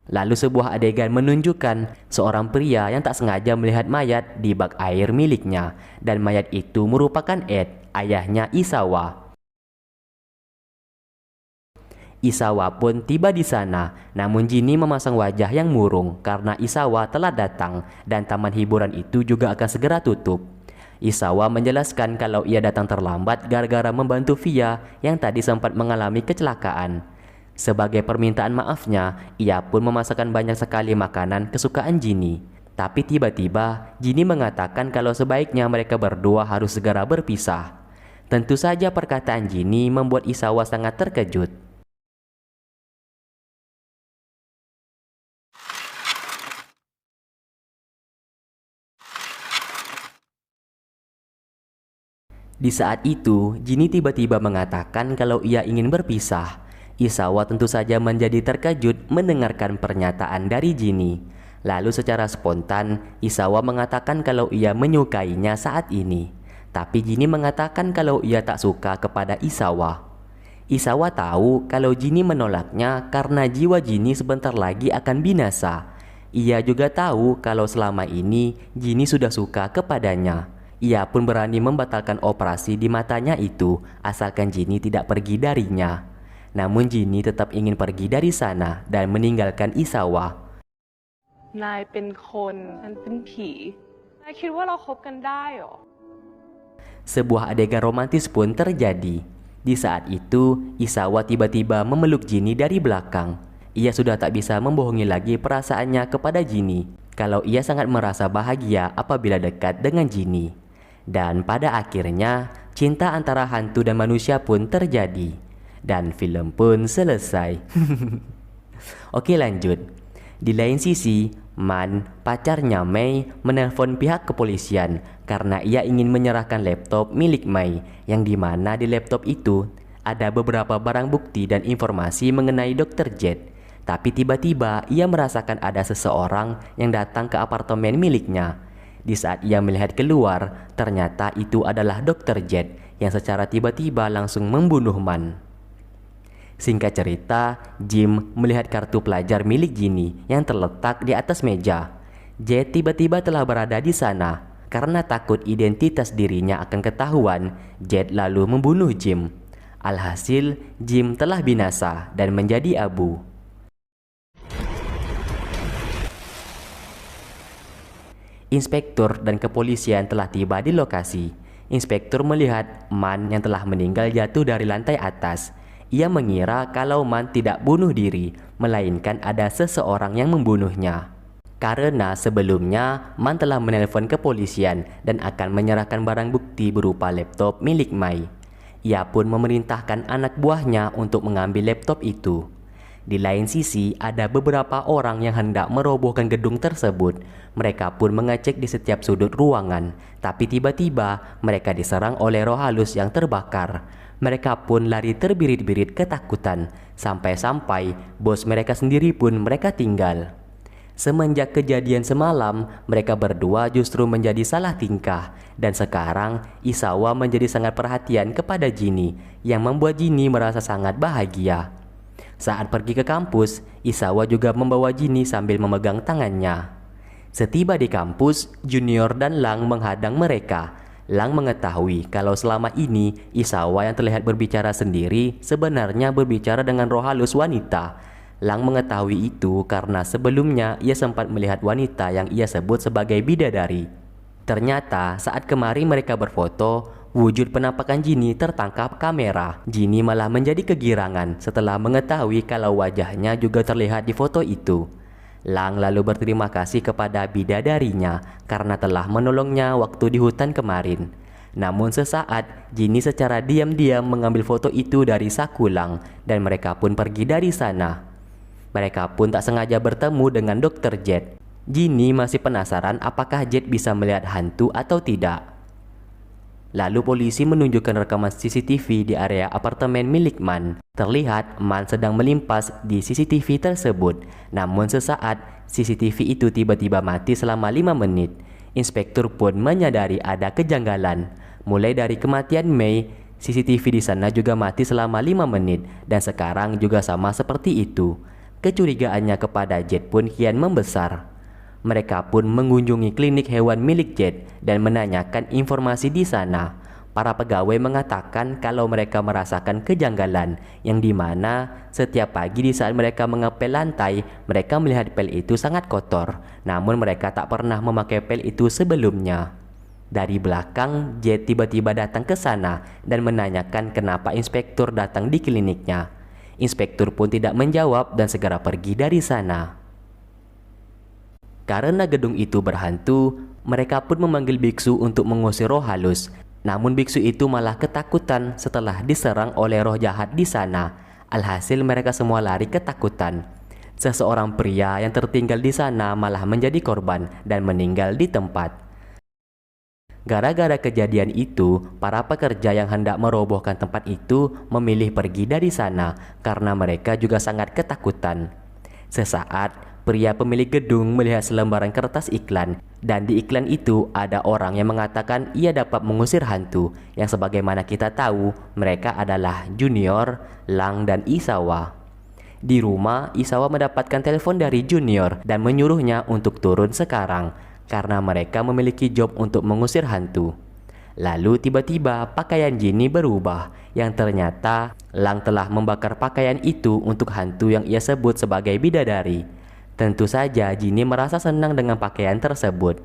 Lalu sebuah adegan menunjukkan seorang pria yang tak sengaja melihat mayat di bak air miliknya, dan mayat itu merupakan Ed, ayahnya Isawa. Isawa pun tiba di sana, namun Ginny memasang wajah yang murung karena Isawa telah datang dan taman hiburan itu juga akan segera tutup. Isawa menjelaskan kalau ia datang terlambat gara-gara membantu Via yang tadi sempat mengalami kecelakaan. Sebagai permintaan maafnya, ia pun memasakkan banyak sekali makanan kesukaan Ginny. Tapi tiba-tiba, Ginny mengatakan kalau sebaiknya mereka berdua harus segera berpisah. Tentu saja perkataan Ginny membuat Isawa sangat terkejut. Di saat itu, Ginny tiba-tiba mengatakan kalau ia ingin berpisah. Isawa tentu saja menjadi terkejut mendengarkan pernyataan dari Ginny. Lalu secara spontan, Isawa mengatakan kalau ia menyukainya saat ini. Tapi Ginny mengatakan kalau ia tak suka kepada Isawa. Isawa tahu kalau Ginny menolaknya karena jiwa Ginny sebentar lagi akan binasa. Ia juga tahu kalau selama ini Ginny sudah suka kepadanya. Ia pun berani membatalkan operasi di matanya itu asalkan Ginny tidak pergi darinya. Namun Ginny tetap ingin pergi dari sana dan meninggalkan Isawa. นายเป็นคนฉันเป็นผีนายคิดว่าเราคบกันได้หรอ Sebuah adegan romantis pun terjadi. Di saat itu, Isawa tiba-tiba memeluk Ginny dari belakang. Ia sudah tak bisa membohongi lagi perasaannya kepada Ginny kalau ia sangat merasa bahagia apabila dekat dengan Ginny. Dan pada akhirnya, cinta antara hantu dan manusia pun terjadi. Dan film pun selesai. Oke, lanjut. Di lain sisi, Man, pacarnya Mei, menelpon pihak kepolisian karena ia ingin menyerahkan laptop milik Mei, yang dimana di laptop itu ada beberapa barang bukti dan informasi mengenai Dr. Jet. Tapi tiba-tiba ia merasakan ada seseorang yang datang ke apartemen miliknya. Di saat ia melihat keluar, ternyata itu adalah Dr. Jet yang secara tiba-tiba langsung membunuh Man. Singkat cerita, Jim melihat kartu pelajar milik Ginny yang terletak di atas meja. Jet tiba-tiba telah berada di sana. Karena takut identitas dirinya akan ketahuan, Jet lalu membunuh Jim. Alhasil, Jim telah binasa dan menjadi abu. Inspektur dan kepolisian telah tiba di lokasi. Inspektur melihat Man yang telah meninggal jatuh dari lantai atas. Ia mengira kalau Man tidak bunuh diri, melainkan ada seseorang yang membunuhnya. Karena sebelumnya Man telah menelpon kepolisian dan akan menyerahkan barang bukti berupa laptop milik Mai. Ia pun memerintahkan anak buahnya untuk mengambil laptop itu. Di lain sisi, ada beberapa orang yang hendak merobohkan gedung tersebut. Mereka pun mengecek di setiap sudut ruangan, tapi tiba-tiba mereka diserang oleh roh halus yang terbakar. Mereka pun lari terbirit-birit ketakutan, sampai-sampai bos mereka sendiri pun mereka tinggal. Semenjak kejadian semalam, mereka berdua justru menjadi salah tingkah, dan sekarang Isawa menjadi sangat perhatian kepada Ginny, yang membuat Ginny merasa sangat bahagia. Saat pergi ke kampus, Isawa juga membawa Ginny sambil memegang tangannya. Setiba di kampus, Junior dan Lang menghadang mereka. Lang mengetahui kalau selama ini Isawa yang terlihat berbicara sendiri sebenarnya berbicara dengan roh halus wanita. Lang mengetahui itu karena sebelumnya ia sempat melihat wanita yang ia sebut sebagai bidadari. Ternyata saat kemarin mereka berfoto, wujud penampakan Ginny tertangkap kamera. Ginny malah menjadi kegirangan setelah mengetahui kalau wajahnya juga terlihat di foto itu. Lang lalu berterima kasih kepada bidadarinya karena telah menolongnya waktu di hutan kemarin. Namun sesaat, Ginny secara diam-diam mengambil foto itu dari saku Lang dan mereka pun pergi dari sana. Mereka pun tak sengaja bertemu dengan Dr. Jet. Ginny masih penasaran apakah Jet bisa melihat hantu atau tidak. Lalu polisi menunjukkan rekaman CCTV di area apartemen milik Man. Terlihat Man sedang melimpas di CCTV tersebut. Namun sesaat CCTV itu tiba-tiba mati selama 5 menit. Inspektur pun menyadari ada kejanggalan. Mulai dari kematian Mei, CCTV di sana juga mati selama 5 menit dan sekarang juga sama seperti itu. Kecurigaannya kepada Jet pun kian membesar. Mereka pun mengunjungi klinik hewan milik Jet dan menanyakan informasi di sana. Para pegawai mengatakan kalau mereka merasakan kejanggalan yang dimana setiap pagi di saat mereka mengepel lantai, mereka melihat pel itu sangat kotor. Namun mereka tak pernah memakai pel itu sebelumnya. Dari belakang, Jet tiba-tiba datang ke sana dan menanyakan kenapa inspektur datang di kliniknya. Inspektur pun tidak menjawab dan segera pergi dari sana. Karena gedung itu berhantu, mereka pun memanggil biksu untuk mengusir roh halus. Namun biksu itu malah ketakutan setelah diserang oleh roh jahat di sana. Alhasil mereka semua lari ketakutan. Seseorang pria yang tertinggal di sana malah menjadi korban dan meninggal di tempat. Gara-gara kejadian itu, para pekerja yang hendak merobohkan tempat itu memilih pergi dari sana karena mereka juga sangat ketakutan. Sesaat, pria pemilik gedung melihat selembaran kertas iklan dan di iklan itu ada orang yang mengatakan ia dapat mengusir hantu yang sebagaimana kita tahu mereka adalah Junior, Lang, dan Isawa. Di rumah, Isawa mendapatkan telepon dari Junior dan menyuruhnya untuk turun sekarang karena mereka memiliki job untuk mengusir hantu. Lalu tiba-tiba pakaian Jinny berubah yang ternyata Lang telah membakar pakaian itu untuk hantu yang ia sebut sebagai bidadari. Tentu saja Jinny merasa senang dengan pakaian tersebut.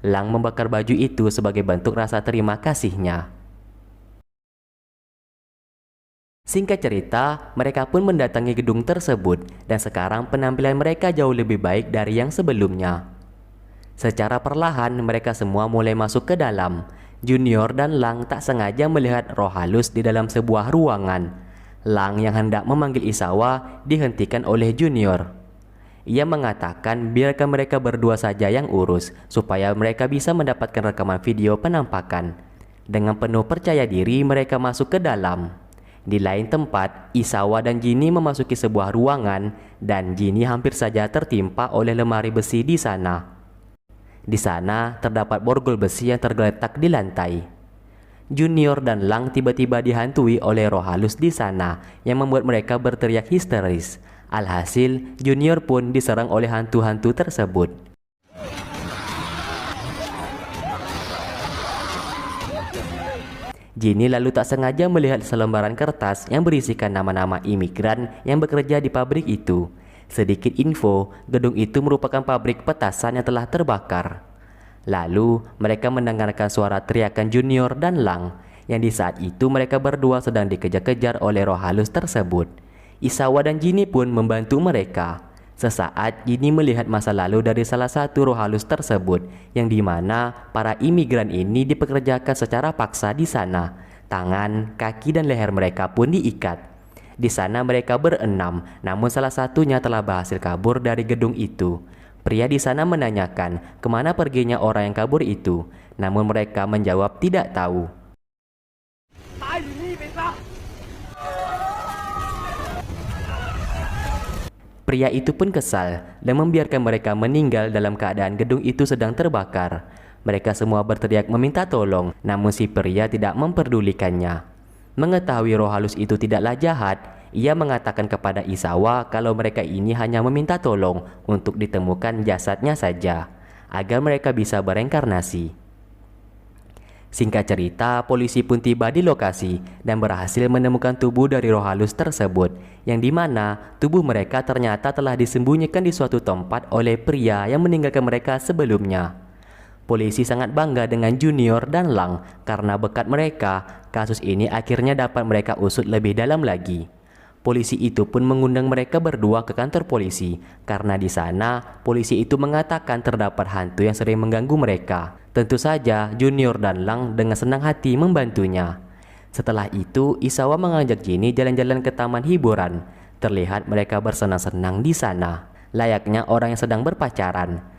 Lang membakar baju itu sebagai bentuk rasa terima kasihnya. Singkat cerita, mereka pun mendatangi gedung tersebut dan sekarang penampilan mereka jauh lebih baik dari yang sebelumnya. Secara perlahan mereka semua mulai masuk ke dalam. Junior dan Lang tak sengaja melihat roh halus di dalam sebuah ruangan. Lang yang hendak memanggil Isawa dihentikan oleh Junior. Ia mengatakan biarkan mereka berdua saja yang urus supaya mereka bisa mendapatkan rekaman video penampakan. Dengan penuh percaya diri mereka masuk ke dalam. Di lain tempat, Isawa dan Jinny memasuki sebuah ruangan dan Jinny hampir saja tertimpa oleh lemari besi di sana. Di sana terdapat borgol besi yang tergeletak di lantai. Junior dan Lang tiba-tiba dihantui oleh roh halus di sana yang membuat mereka berteriak histeris. Alhasil, Junior pun diserang oleh hantu-hantu tersebut. Jinny lalu tak sengaja melihat selembaran kertas yang berisikan nama-nama imigran yang bekerja di pabrik itu. Sedikit info, gedung itu merupakan pabrik petasan yang telah terbakar. Lalu, mereka mendengarkan suara teriakan Junior dan Lang, yang di saat itu mereka berdua sedang dikejar-kejar oleh roh halus tersebut. Isawa dan Jinny pun membantu mereka. Sesaat Jinny melihat masa lalu dari salah satu roh halus tersebut, yang dimana para imigran ini dipekerjakan secara paksa di sana. Tangan, kaki, dan leher mereka pun diikat. Di sana mereka berenam, namun salah satunya telah berhasil kabur dari gedung itu. Pria di sana menanyakan kemana perginya orang yang kabur itu, namun mereka menjawab tidak tahu. Pria itu pun kesal dan membiarkan mereka meninggal dalam keadaan gedung itu sedang terbakar. Mereka semua berteriak meminta tolong, namun si pria tidak memperdulikannya. Mengetahui roh halus itu tidaklah jahat, ia mengatakan kepada Isawa kalau mereka ini hanya meminta tolong untuk ditemukan jasadnya saja, agar mereka bisa bereinkarnasi. Singkat cerita, polisi pun tiba di lokasi dan berhasil menemukan tubuh dari roh halus tersebut, yang dimana tubuh mereka ternyata telah disembunyikan di suatu tempat oleh pria yang meninggalkan mereka sebelumnya. Polisi sangat bangga dengan Junior dan Lang karena berkat mereka, kasus ini akhirnya dapat mereka usut lebih dalam lagi. Polisi itu pun mengundang mereka berdua ke kantor polisi karena di sana polisi itu mengatakan terdapat hantu yang sering mengganggu mereka. Tentu saja Junior dan Lang dengan senang hati membantunya. Setelah itu Isawa mengajak Jinny jalan-jalan ke taman hiburan. Terlihat mereka bersenang-senang di sana, layaknya orang yang sedang berpacaran.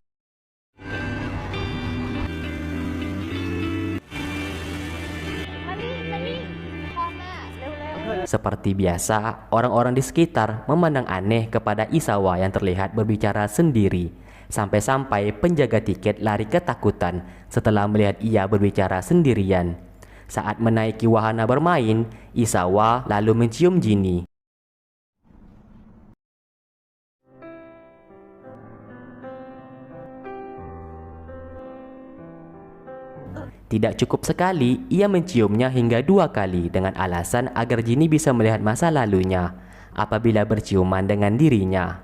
Seperti biasa, orang-orang di sekitar memandang aneh kepada Isawa yang terlihat berbicara sendiri. Sampai-sampai penjaga tiket lari ketakutan setelah melihat ia berbicara sendirian. Saat menaiki wahana bermain, Isawa lalu mencium Jinny. Tidak cukup sekali, ia menciumnya hingga 2 kali dengan alasan agar jini bisa melihat masa lalunya apabila berciuman dengan dirinya.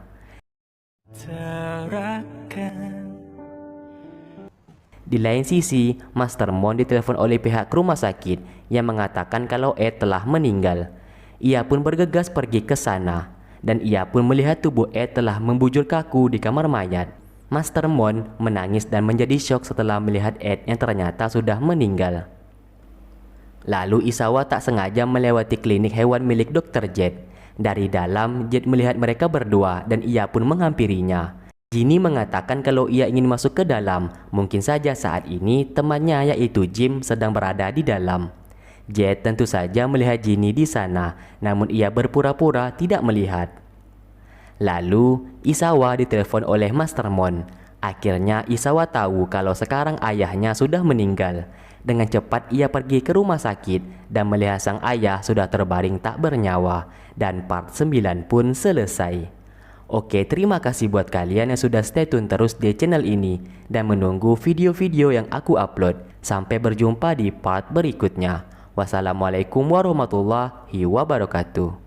Di lain sisi, Master Mon ditelepon oleh pihak rumah sakit yang mengatakan kalau Ed telah meninggal. Ia pun bergegas pergi ke sana dan ia pun melihat tubuh Ed telah membujur kaku di kamar mayat. Master Mon menangis dan menjadi syok setelah melihat Ed yang ternyata sudah meninggal. Lalu Isawa tak sengaja melewati klinik hewan milik Dr. Jet. Dari dalam, Jet melihat mereka berdua dan ia pun menghampirinya. Ginny mengatakan kalau ia ingin masuk ke dalam. Mungkin saja saat ini temannya yaitu Jim sedang berada di dalam. Jet tentu saja melihat Ginny di sana, namun ia berpura-pura tidak melihat. Lalu, Isawa ditelepon oleh Master Mon. Akhirnya Isawa tahu kalau sekarang ayahnya sudah meninggal. Dengan cepat ia pergi ke rumah sakit dan melihat sang ayah sudah terbaring tak bernyawa. Dan part 9 pun selesai. Oke, terima kasih buat kalian yang sudah stay tune terus di channel ini dan menunggu video-video yang aku upload. Sampai berjumpa di part berikutnya. Wassalamualaikum warahmatullahi wabarakatuh.